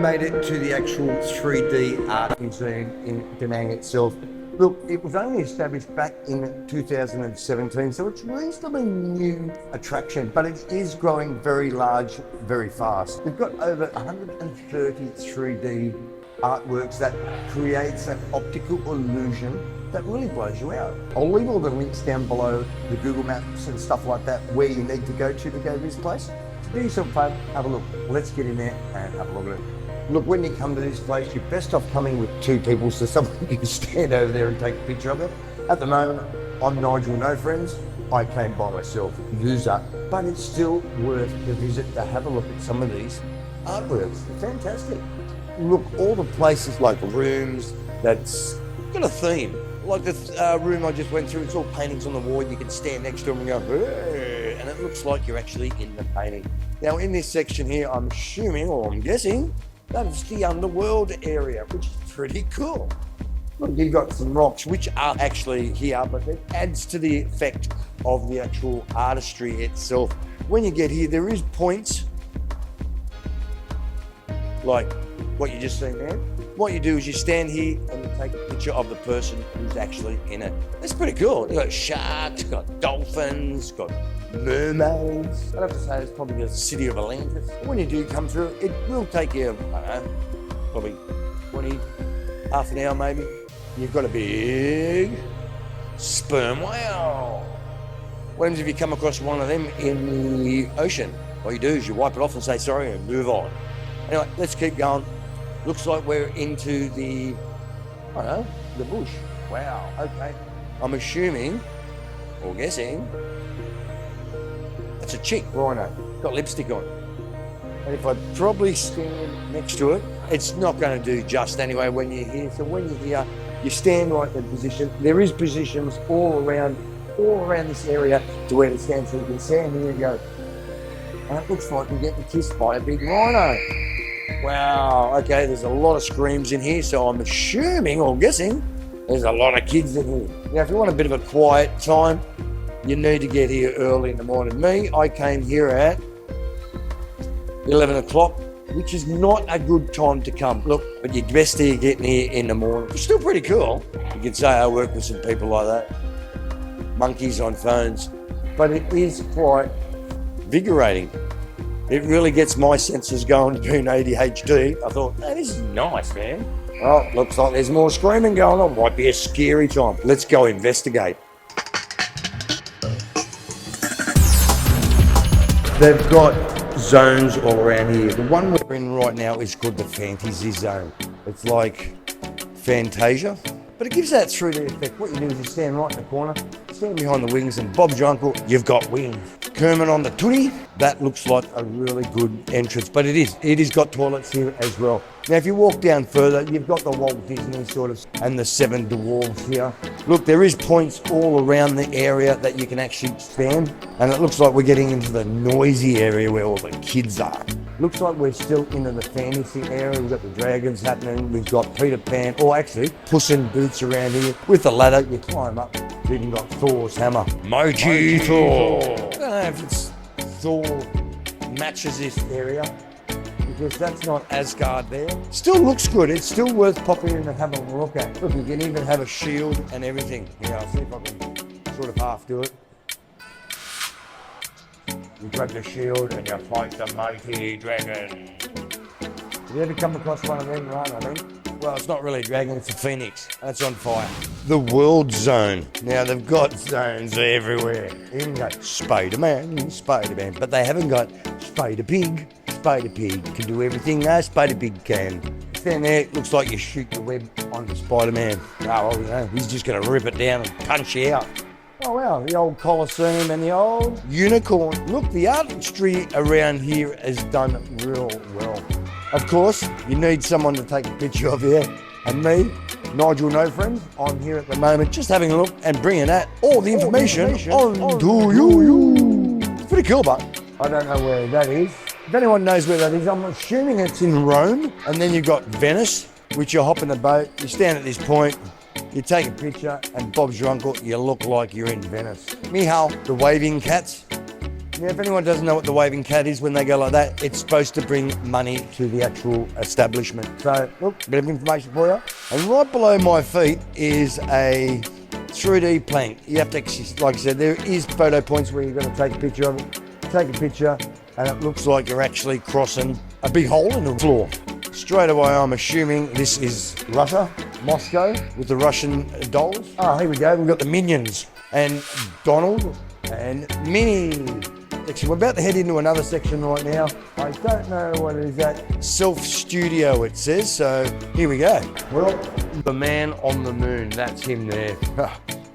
made it to the actual 3D art museum in Da Nang itself. Look, it was only established back in 2017, so it's a reasonably new attraction, but it is growing very large, very fast. We've got over 130 3D artworks that creates an optical illusion that really blows you out. I'll leave all the links down below, the Google Maps and stuff like that, where you need to go to this place. So do yourself a favour, have a look. Let's get in there and have a look at it. Look, when you come to this place, you're best off coming with two people so someone can stand over there and take a picture of it. At the moment, I'm Nigel, no friends. I came by myself, user, but it's still worth the visit to have a look at some of these artworks. They're fantastic. Look, all the places like rooms that's got a theme. Like the room I just went through, it's all paintings on the wall. You can stand next to them and go, "Hey," and it looks like you're actually in the painting. Now in this section here, I'm assuming, or I'm guessing, that's the underworld area, which is pretty cool. Look, you've got some rocks, which are actually here, but it adds to the effect of the actual artistry itself. When you get here, there is points, like what you just seen there. What you do is you stand here and you take a picture of the person who's actually in it. It's pretty cool. You've got sharks, got dolphins, got mermaids. I'd have to say it's probably the city of Atlantis. When you do come through, it will take you, I don't know, probably 20, half an hour maybe. You've got a big sperm whale. What happens if you come across one of them in the ocean? What you do is you wipe it off and say sorry and move on. Anyway, let's keep going. Looks like we're into the, I don't know, the bush. Wow, okay. I'm assuming, or guessing, it's a chick rhino, got lipstick on. And if I probably stand next to it, it's not going to do just anyway when you're here. So when you're here, you stand right in position. There is positions all around this area to where to stand. So you can stand here and go, and it looks like you're getting kissed by a big rhino. Wow, okay, there's a lot of screams in here, so I'm assuming or guessing there's a lot of kids in here. Now, if you want a bit of a quiet time, you need to get here early in the morning. Me, I came here at 11 o'clock, which is not a good time to come. Look, but you're best here getting here in the morning. It's still pretty cool. You can say I work with some people like that. Monkeys on phones. But it is quite invigorating. It really gets my senses going, being ADHD. I thought, hey, this is nice, man. Well, looks like there's more screaming going on. Might be a scary time. Let's go investigate. They've got zones all around here. The one we're in right now is called the Fantasy Zone. It's like Fantasia, but it gives that 3D effect. What you do is you stand right in the corner, stand behind the wings, and Bob's your uncle, you've got wings. Kermit on the tootie, that looks like a really good entrance, but it is got toilets here as well. Now if you walk down further, you've got the Walt Disney sort of, and the Seven Dwarves here. Look, there is points all around the area that you can actually stand, and it looks like we're getting into the noisy area where all the kids are. Looks like we're still into the fantasy area. We've got the dragons happening, we've got Peter Pan, or actually Puss in Boots around here. With the ladder, you climb up. We've even got Thor's hammer. Mighty Thor. I don't know if it's Thor matches this area, because that's not Asgard there. Still looks good. It's still worth popping in and having a look at. Look, you can even have a shield and everything. Yeah, I'll see if I can sort of half do it. You grab the shield and you fight the mighty dragon. Have you ever come across one of them, right, I think? Well, it's not really a dragon, it's a phoenix. That's on fire. The World Zone. Now, they've got zones everywhere. Even got Spider-Man, but they haven't got Spider-Pig. Spider-Pig can do everything a Spider-Pig can. Stand there, it looks like you shoot the web onto Spider-Man. Oh, well, you know, he's just going to rip it down and punch you out. Oh wow, the old Colosseum and the old unicorn. Look, the artistry around here is done real well. Of course, you need someone to take a picture of here. And me, Nigel No Friend, I'm here at the moment just having a look and bringing that all the information onto you. It's pretty cool, but I don't know where that is. If anyone knows where that is, I'm assuming it's in Rome. And then you've got Venice, which you hop in the boat, you stand at this point, you take a picture, and Bob's your uncle, you look like you're in Venice. Meow, the waving cats. Now, if anyone doesn't know what the waving cat is, when they go like that, it's supposed to bring money to the actual establishment. So, look, a bit of information for you. And right below my feet is a 3D plank. You have to actually, like I said, there is photo points where you're going to take a picture of it. Take a picture, and it looks like you're actually crossing a big hole in the floor. Straight away, I'm assuming this is Russia, Moscow, with the Russian dolls. Oh, here we go. We've got the Minions and Donald and Minnie. Actually, we're about to head into another section right now. I don't know what it is that. Self-studio, it says. So here we go. Well, the man on the moon, that's him there.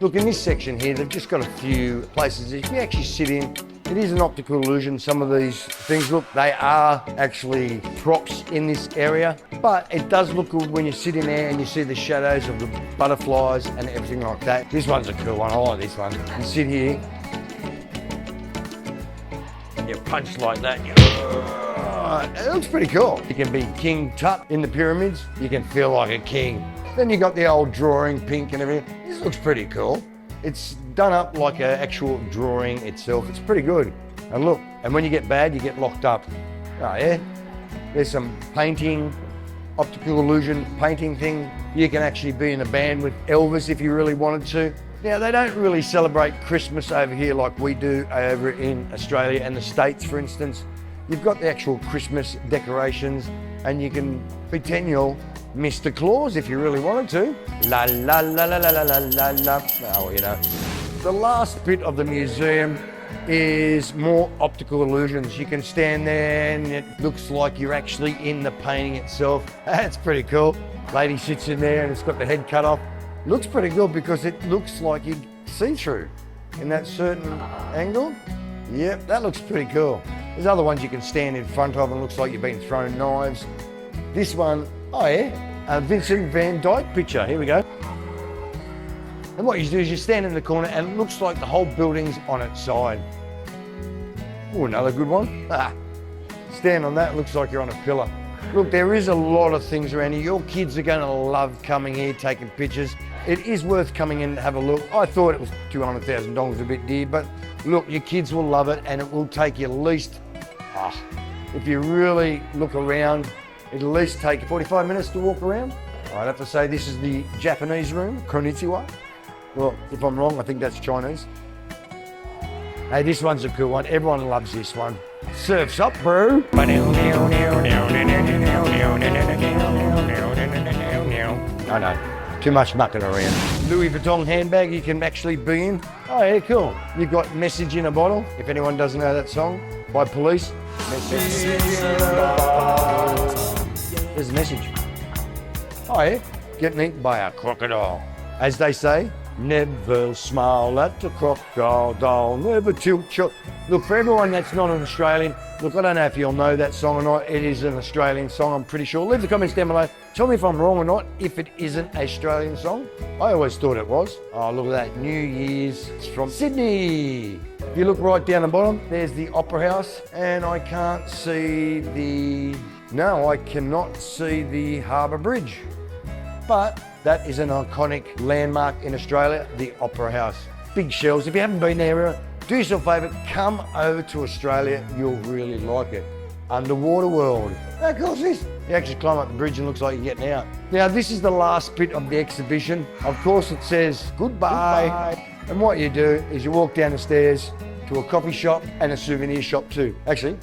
Look, in this section here, they've just got a few places that you can actually sit in. It is an optical illusion, some of these things. Look, they are actually props in this area, but it does look good when you sit in there and you see the shadows of the butterflies and everything like that. This one's a cool one, I like this one. You sit here, and you punch like that. It looks pretty cool. You can be King Tut in the pyramids, you can feel like a king. Then you got the old drawing, pink and everything. This looks pretty cool. It's done up like an actual drawing itself. It's pretty good. And look, and when you get bad, you get locked up. Oh yeah, there's some painting, optical illusion painting thing. You can actually be in a band with Elvis if you really wanted to. Now, they don't really celebrate Christmas over here like we do over in Australia and the States, for instance. You've got the actual Christmas decorations and you can pretend you're Mr. Claus if you really wanted to. La la la la la la la la la. Oh, you know. The last bit of the museum is more optical illusions. You can stand there and it looks like you're actually in the painting itself. That's pretty cool. Lady sits in there and it's got the head cut off. Looks pretty good because it looks like you see through in that certain angle. Yep, that looks pretty cool. There's other ones you can stand in front of and it looks like you've been thrown knives. This one, oh yeah, a Vincent van Dyke picture. Here we go. And what you do is you stand in the corner and it looks like the whole building's on its side. Oh, another good one. Stand on that, looks like you're on a pillar. Look, there is a lot of things around here. Your kids are going to love coming here, taking pictures. It is worth coming in to have a look. I thought it was $200,000 a bit dear, but look, your kids will love it and it will take you at least, if you really look around, it'll at least take 45 minutes to walk around. I'd have to say this is the Japanese room, konnichiwa. Well, if I'm wrong, I think that's Chinese. Hey, this one's a cool one. Everyone loves this one. Surf's up, bro. I know, too much mucking around. Louis Vuitton handbag you can actually be in. Oh yeah, cool. You've got Message in a Bottle, if anyone doesn't know that song, by Police. Message in a bottle. There's a message. Oh yeah, getting eaten by a crocodile. As they say, never smile at the crocodile, never tilt your... Look, for everyone that's not an Australian, look, I don't know if you'll know that song or not. It is an Australian song, I'm pretty sure. Leave the comments down below. Tell me if I'm wrong or not, if it isn't an Australian song. I always thought it was. Oh, look at that, New Year's. It's from Sydney. If you look right down the bottom, there's the Opera House, and I can't see the... No, I cannot see the Harbour Bridge. But that is an iconic landmark in Australia, the Opera House. Big shells. If you haven't been there, do yourself a favour, come over to Australia. You'll really like it. Underwater world. How cool is this? You actually climb up the bridge and looks like you're getting out. Now, this is the last bit of the exhibition. Of course, it says goodbye. And what you do is you walk down the stairs to a coffee shop and a souvenir shop too. Actually,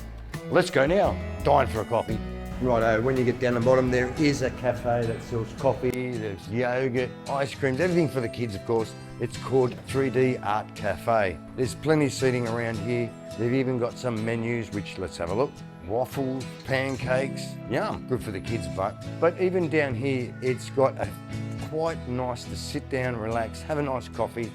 let's go now. Dying for a coffee. Righto, when you get down the bottom, there is a cafe that sells coffee, there's yogurt, ice creams, everything for the kids, of course. It's called 3D Art Cafe. There's plenty of seating around here. They've even got some menus, which let's have a look. Waffles, pancakes, yum, good for the kids' butt. But even down here, it's got a quite nice to sit down, relax, have a nice coffee,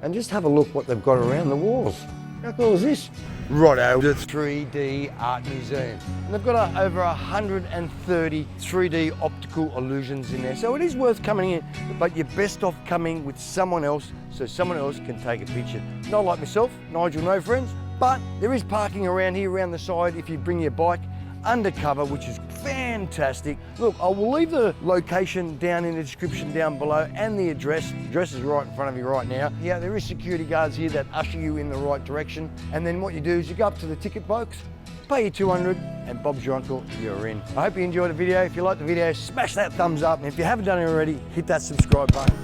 and just have a look what they've got around the walls. How cool is this? Righto, the 3D Art Museum. And they've got over 130 3D optical illusions in there. So it is worth coming in, but you're best off coming with someone else so someone else can take a picture. Not like myself, Nigel, no friends, but there is parking around here, around the side if you bring your bike undercover, which is fantastic. Look, I will leave the location down in the description down below and the address. The address is right in front of you right now. Yeah, there is security guards here that usher you in the right direction. And then what you do is you go up to the ticket box, pay your 200 and Bob's your uncle, you're in. I hope you enjoyed the video. If you liked the video, smash that thumbs up. And if you haven't done it already, hit that subscribe button.